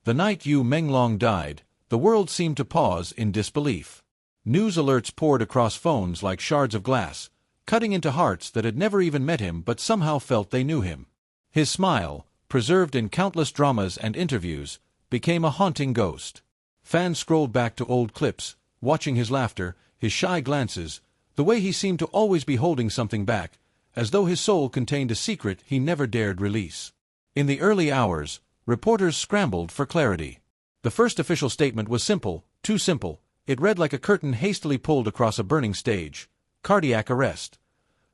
The night Yu Menglong died, the world seemed to pause in disbelief. News alerts poured across phones like shards of glass, cutting into hearts that had never even met him but somehow felt they knew him. His smile, preserved in countless dramas and interviews, became a haunting ghost. Fans scrolled back to old clips, watching his laughter, his shy glances, the way he seemed to always be holding something back, as though his soul contained a secret he never dared release. In the early hours, reporters scrambled for clarity. The first official statement was simple, too simple. It read like a curtain hastily pulled across a burning stage: cardiac arrest.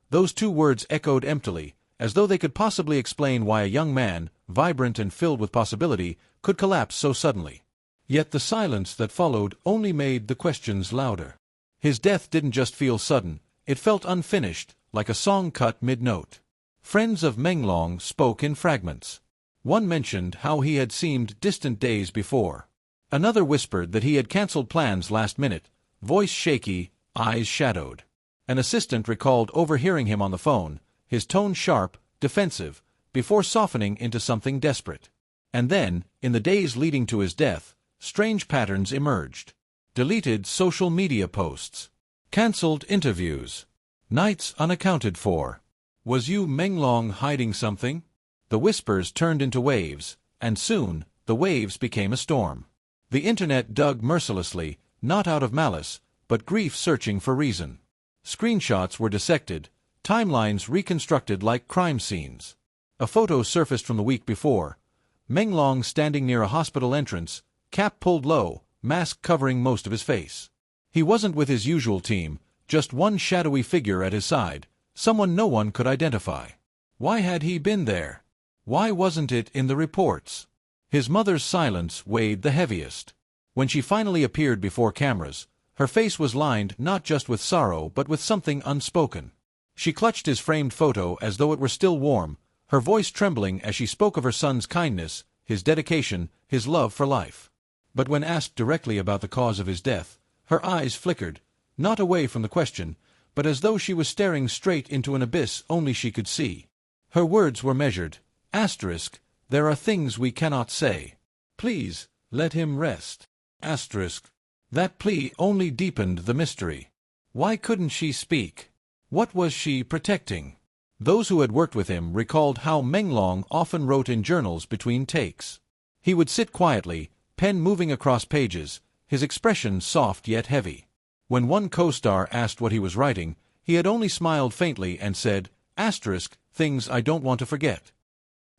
Those two words echoed emptily, as though they could possibly explain why a young man, vibrant and filled with possibility, could collapse so suddenly. Yet the silence that followed only made the questions louder. His death didn't just feel sudden, it felt unfinished, like a song cut mid-note. Friends of Menglong spoke in fragments. One mentioned how he had seemed distant days before. Another whispered that he had cancelled plans last minute, voice shaky, eyes shadowed. An assistant recalled overhearing him on the phone, his tone sharp, defensive, before softening into something desperate. And then, in the days leading to his death, strange patterns emerged. Deleted social media posts. Cancelled interviews. Nights unaccounted for. Was Yu Menglong hiding something? The whispers turned into waves, and soon, the waves became a storm. The internet dug mercilessly, not out of malice, but grief searching for reason. Screenshots were dissected, timelines reconstructed like crime scenes. A photo surfaced from the week before. Menglong standing near a hospital entrance, cap pulled low, mask covering most of his face. He wasn't with his usual team, just one shadowy figure at his side, someone no one could identify. Why had he been there? Why wasn't it in the reports? His mother's silence weighed the heaviest. When she finally appeared before cameras, her face was lined not just with sorrow but with something unspoken. She clutched his framed photo as though it were still warm, her voice trembling as she spoke of her son's kindness, his dedication, his love for life. But when asked directly about the cause of his death, her eyes flickered, not away from the question, but as though she was staring straight into an abyss only she could see. Her words were measured. Asterisk, there are things we cannot say. Please, let him rest. Asterisk. That plea only deepened the mystery. Why couldn't she speak? What was she protecting? Those who had worked with him recalled how Menglong often wrote in journals between takes. He would sit quietly, pen moving across pages, his expression soft yet heavy. When one co-star asked what he was writing, he had only smiled faintly and said, asterisk, things I don't want to forget.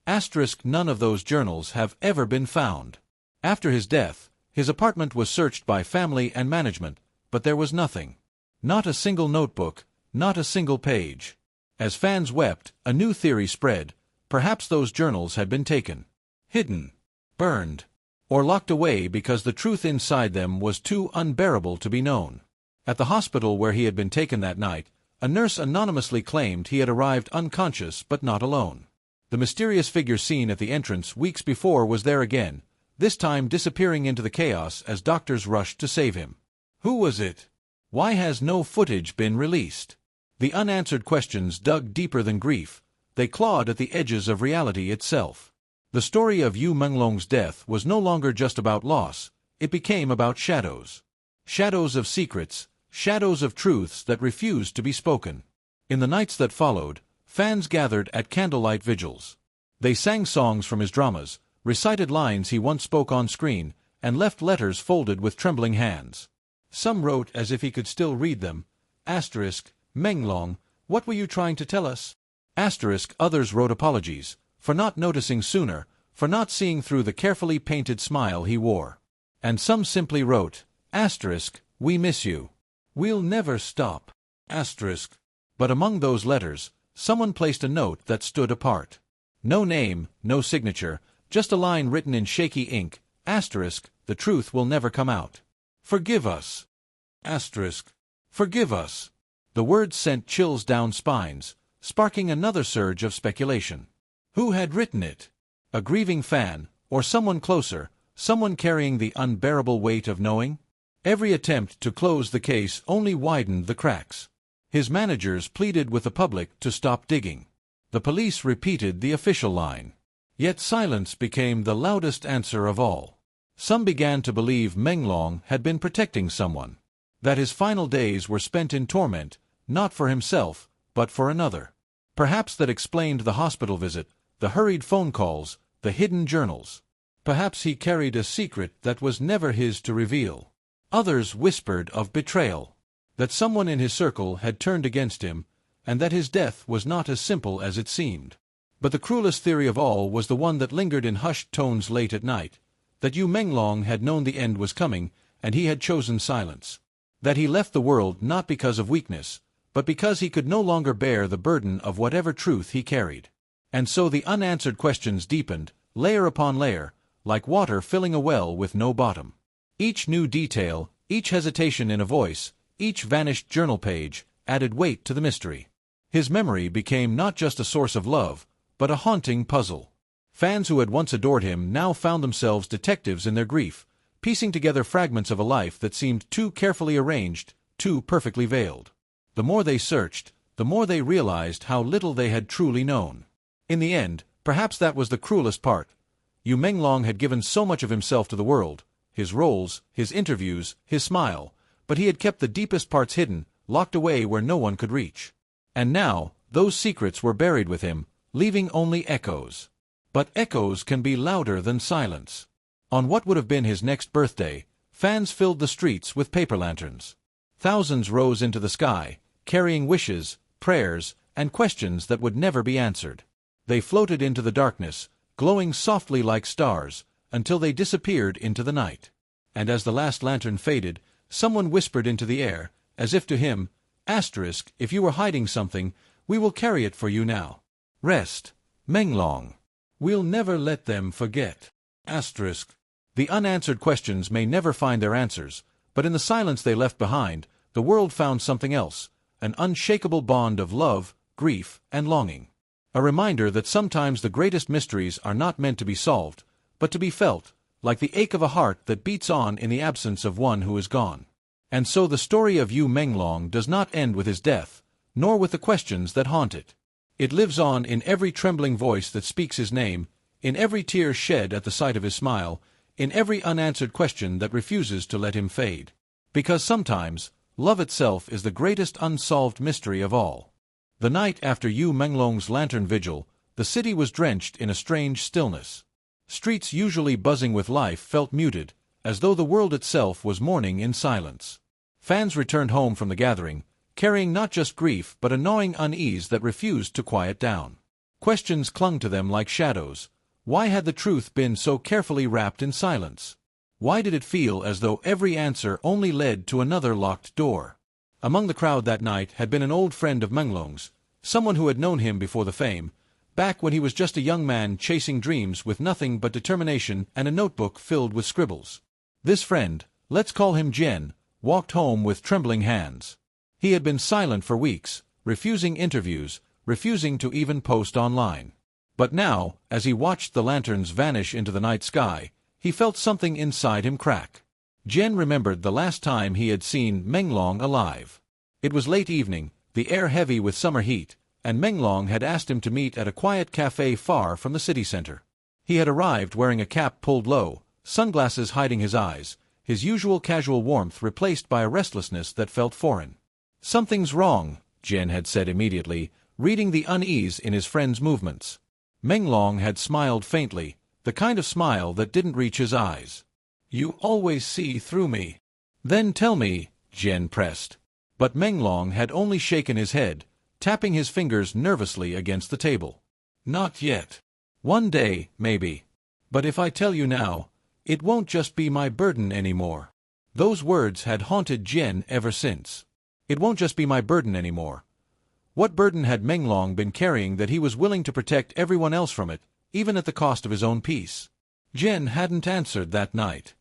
Asterisk, none of those journals have ever been found. After his death, his apartment was searched by family and management, but there was nothing. Not a single notebook, not a single page. As fans wept, a new theory spread. Perhaps those journals had been taken, hidden, burned, or locked away because the truth inside them was too unbearable to be known. At the hospital where he had been taken that night, a nurse anonymously claimed he had arrived unconscious but not alone. The mysterious figure seen at the entrance weeks before was there again, this time disappearing into the chaos as doctors rushed to save him. Who was it? Why has no footage been released? The unanswered questions dug deeper than grief. They clawed at the edges of reality itself. The story of Yu Menglong's death was no longer just about loss, it became about shadows. Shadows of secrets, shadows of truths that refused to be spoken. In the nights that followed, fans gathered at candlelight vigils. They sang songs from his dramas, recited lines he once spoke on screen, and left letters folded with trembling hands. Some wrote as if he could still read them. Asterisk, Menglong, what were you trying to tell us? Asterisk, others wrote apologies, for not noticing sooner, for not seeing through the carefully painted smile he wore. And some simply wrote, asterisk, we miss you. We'll never stop. Asterisk. But among those letters, someone placed a note that stood apart. No name, no signature, just a line written in shaky ink. Asterisk, the truth will never come out. Forgive us. Asterisk. Forgive us. The words sent chills down spines, sparking another surge of speculation. Who had written it? A grieving fan, or someone closer, someone carrying the unbearable weight of knowing? Every attempt to close the case only widened the cracks. His managers pleaded with the public to stop digging. The police repeated the official line. Yet silence became the loudest answer of all. Some began to believe Menglong had been protecting someone. That his final days were spent in torment, not for himself, but for another. Perhaps that explained the hospital visit, the hurried phone calls, the hidden journals. Perhaps he carried a secret that was never his to reveal. Others whispered of betrayal, that someone in his circle had turned against him, and that his death was not as simple as it seemed. But the cruelest theory of all was the one that lingered in hushed tones late at night, that Yu Menglong had known the end was coming, and he had chosen silence. That he left the world not because of weakness, but because he could no longer bear the burden of whatever truth he carried. And so the unanswered questions deepened, layer upon layer, like water filling a well with no bottom. Each new detail, each hesitation in a voice, each vanished journal page, added weight to the mystery. His memory became not just a source of love, but a haunting puzzle. Fans who had once adored him now found themselves detectives in their grief, piecing together fragments of a life that seemed too carefully arranged, too perfectly veiled. The more they searched, the more they realized how little they had truly known. In the end, perhaps that was the cruelest part. Yu Menglong had given so much of himself to the world, his roles, his interviews, his smile, but he had kept the deepest parts hidden, locked away where no one could reach. And now, those secrets were buried with him, leaving only echoes. But echoes can be louder than silence. On what would have been his next birthday, fans filled the streets with paper lanterns. Thousands rose into the sky, carrying wishes, prayers, and questions that would never be answered. They floated into the darkness, glowing softly like stars, until they disappeared into the night. And as the last lantern faded, someone whispered into the air, as if to him, if you were hiding something, we will carry it for you now. Rest, Menglong. We'll never let them forget. The unanswered questions may never find their answers, but in the silence they left behind, the world found something else, an unshakable bond of love, grief, and longing. A reminder that sometimes the greatest mysteries are not meant to be solved, but to be felt, like the ache of a heart that beats on in the absence of one who is gone. And so the story of Yu Menglong does not end with his death, nor with the questions that haunt it. It lives on in every trembling voice that speaks his name, in every tear shed at the sight of his smile, in every unanswered question that refuses to let him fade. Because sometimes, love itself is the greatest unsolved mystery of all. The night after Yu Menglong's lantern vigil, the city was drenched in a strange stillness. Streets usually buzzing with life felt muted, as though the world itself was mourning in silence. Fans returned home from the gathering, carrying not just grief but a gnawing unease that refused to quiet down. Questions clung to them like shadows. Why had the truth been so carefully wrapped in silence? Why did it feel as though every answer only led to another locked door? Among the crowd that night had been an old friend of Menglong's, someone who had known him before the fame, back when he was just a young man chasing dreams with nothing but determination and a notebook filled with scribbles. This friend, let's call him Jen, walked home with trembling hands. He had been silent for weeks, refusing interviews, refusing to even post online. But now, as he watched the lanterns vanish into the night sky, he felt something inside him crack. Jen remembered the last time he had seen Menglong alive. It was late evening, the air heavy with summer heat, and Menglong had asked him to meet at a quiet cafe far from the city center. He had arrived wearing a cap pulled low, sunglasses hiding his eyes, his usual casual warmth replaced by a restlessness that felt foreign. "Something's wrong," Jen had said immediately, reading the unease in his friend's movements. Menglong had smiled faintly, the kind of smile that didn't reach his eyes. "You always see through me." "Then tell me," Jen pressed. But Menglong had only shaken his head, tapping his fingers nervously against the table. "Not yet. One day, maybe. But if I tell you now, it won't just be my burden anymore." Those words had haunted Jen ever since. It won't just be my burden anymore. What burden had Menglong been carrying that he was willing to protect everyone else from it, even at the cost of his own peace? Jen hadn't answered that night.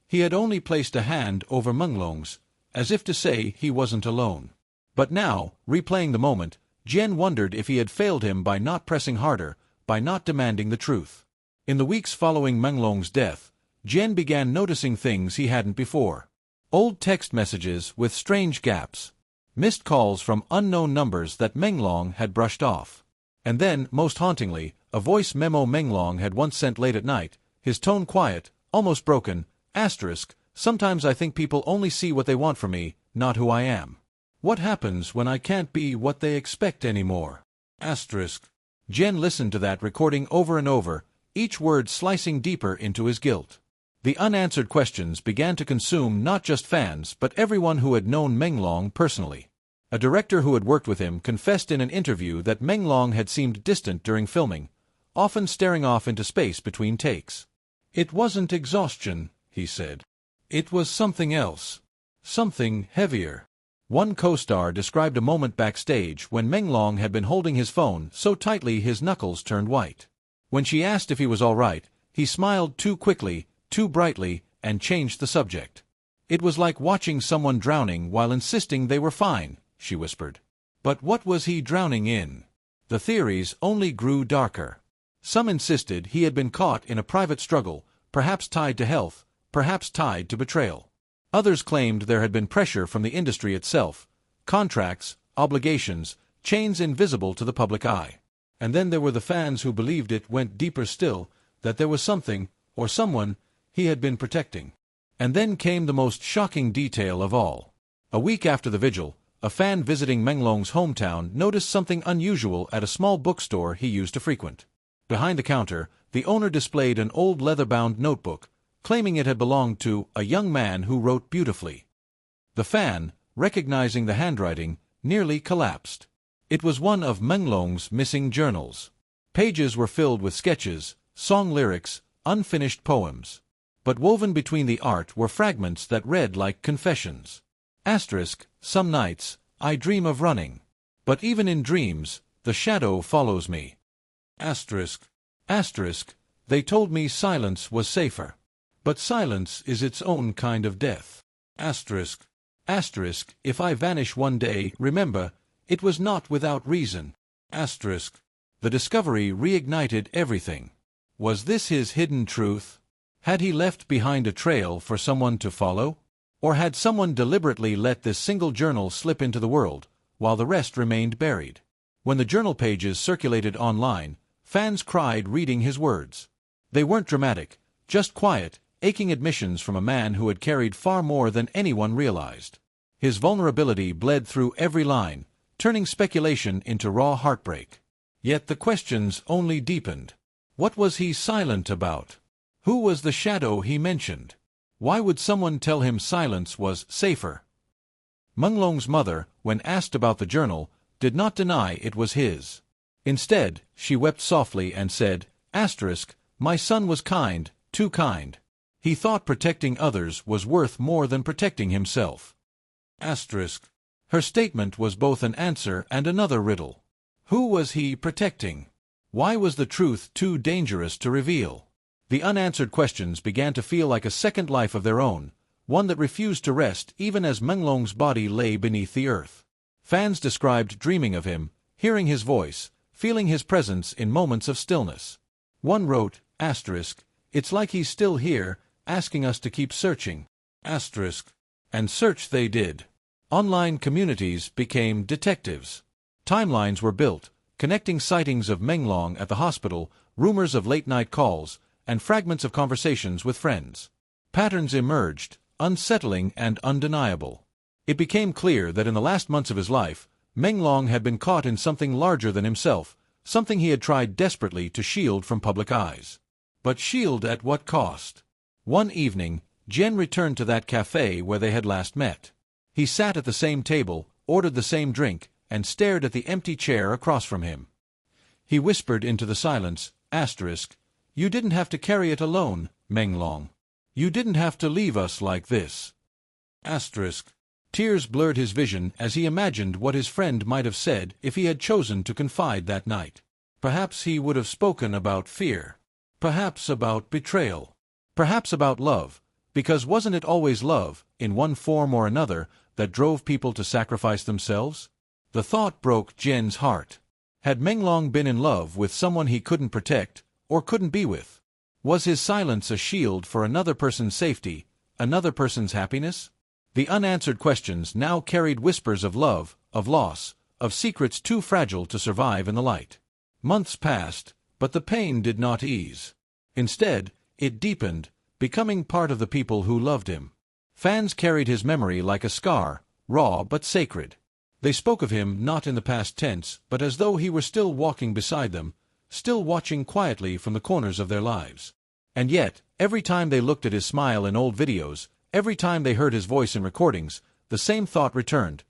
He had only placed a hand over Menglong's, as if to say he wasn't alone. But now, replaying the moment, Jen wondered if he had failed him by not pressing harder, by not demanding the truth. In the weeks following Menglong's death, Jen began noticing things he hadn't before. Old text messages with strange gaps. Missed calls from unknown numbers that Menglong had brushed off. And then, most hauntingly, a voice memo Menglong had once sent late at night, his tone quiet, almost broken, asterisk, sometimes I think people only see what they want from me, not who I am. What happens when I can't be what they expect anymore? Asterisk. Jen listened to that recording over and over, each word slicing deeper into his guilt. The unanswered questions began to consume not just fans but everyone who had known Menglong personally. A director who had worked with him confessed in an interview that Menglong had seemed distant during filming, often staring off into space between takes. It wasn't exhaustion, he said. It was something else. Something heavier. One co-star described a moment backstage when Menglong had been holding his phone so tightly his knuckles turned white. When she asked if he was all right, he smiled too quickly, too brightly, and changed the subject. It was like watching someone drowning while insisting they were fine, she whispered. But what was he drowning in? The theories only grew darker. Some insisted he had been caught in a private struggle, perhaps tied to health, perhaps tied to betrayal. Others claimed there had been pressure from the industry itself, contracts, obligations, chains invisible to the public eye. And then there were the fans who believed it went deeper still, that there was something, or someone, he had been protecting. And then came the most shocking detail of all. A week after the vigil, a fan visiting Menglong's hometown noticed something unusual at a small bookstore he used to frequent. Behind the counter, the owner displayed an old leather-bound notebook, claiming it had belonged to a young man who wrote beautifully. The fan, recognizing the handwriting, nearly collapsed. It was one of Menglong's missing journals. Pages were filled with sketches, song lyrics, unfinished poems. But woven between the art were fragments that read like confessions. Asterisk, some nights, I dream of running. But even in dreams, the shadow follows me. Asterisk. Asterisk, they told me silence was safer. But silence is its own kind of death. Asterisk. Asterisk, if I vanish one day, remember, it was not without reason. Asterisk. The discovery reignited everything. Was this his hidden truth? Had he left behind a trail for someone to follow? Or had someone deliberately let this single journal slip into the world, while the rest remained buried? When the journal pages circulated online, fans cried reading his words. They weren't dramatic, just quiet, aching admissions from a man who had carried far more than anyone realized. His vulnerability bled through every line, turning speculation into raw heartbreak. Yet the questions only deepened. What was he silent about? Who was the shadow he mentioned? Why would someone tell him silence was safer? Menglong's mother, when asked about the journal, did not deny it was his. Instead, she wept softly and said, asterisk, my son was kind, too kind. He thought protecting others was worth more than protecting himself. Asterisk. Her statement was both an answer and another riddle. Who was he protecting? Why was the truth too dangerous to reveal? The unanswered questions began to feel like a second life of their own, one that refused to rest even as Menglong's body lay beneath the earth. Fans described dreaming of him, hearing his voice, feeling his presence in moments of stillness. One wrote, asterisk, it's like he's still here, asking us to keep searching. Asterisk. And search they did. Online communities became detectives. Timelines were built, connecting sightings of Menglong at the hospital, rumors of late-night calls, and fragments of conversations with friends. Patterns emerged, unsettling and undeniable. It became clear that in the last months of his life, Menglong had been caught in something larger than himself, something he had tried desperately to shield from public eyes. But shield at what cost? One evening, Jen returned to that cafe where they had last met. He sat at the same table, ordered the same drink, and stared at the empty chair across from him. He whispered into the silence, asterisk, you didn't have to carry it alone, Menglong. You didn't have to leave us like this. Asterisk. Tears blurred his vision as he imagined what his friend might have said if he had chosen to confide that night. Perhaps he would have spoken about fear. Perhaps about betrayal. Perhaps about love, because wasn't it always love, in one form or another, that drove people to sacrifice themselves? The thought broke Jen's heart. Had Menglong been in love with someone he couldn't protect, or couldn't be with? Was his silence a shield for another person's safety, another person's happiness? The unanswered questions now carried whispers of love, of loss, of secrets too fragile to survive in the light. Months passed, but the pain did not ease. Instead, it deepened, becoming part of the people who loved him. Fans carried his memory like a scar, raw but sacred. They spoke of him not in the past tense, but as though he were still walking beside them, still watching quietly from the corners of their lives. And yet, every time they looked at his smile in old videos, every time they heard his voice in recordings, the same thought returned.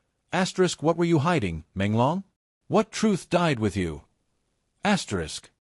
What were you hiding, Menglong? What truth died with you?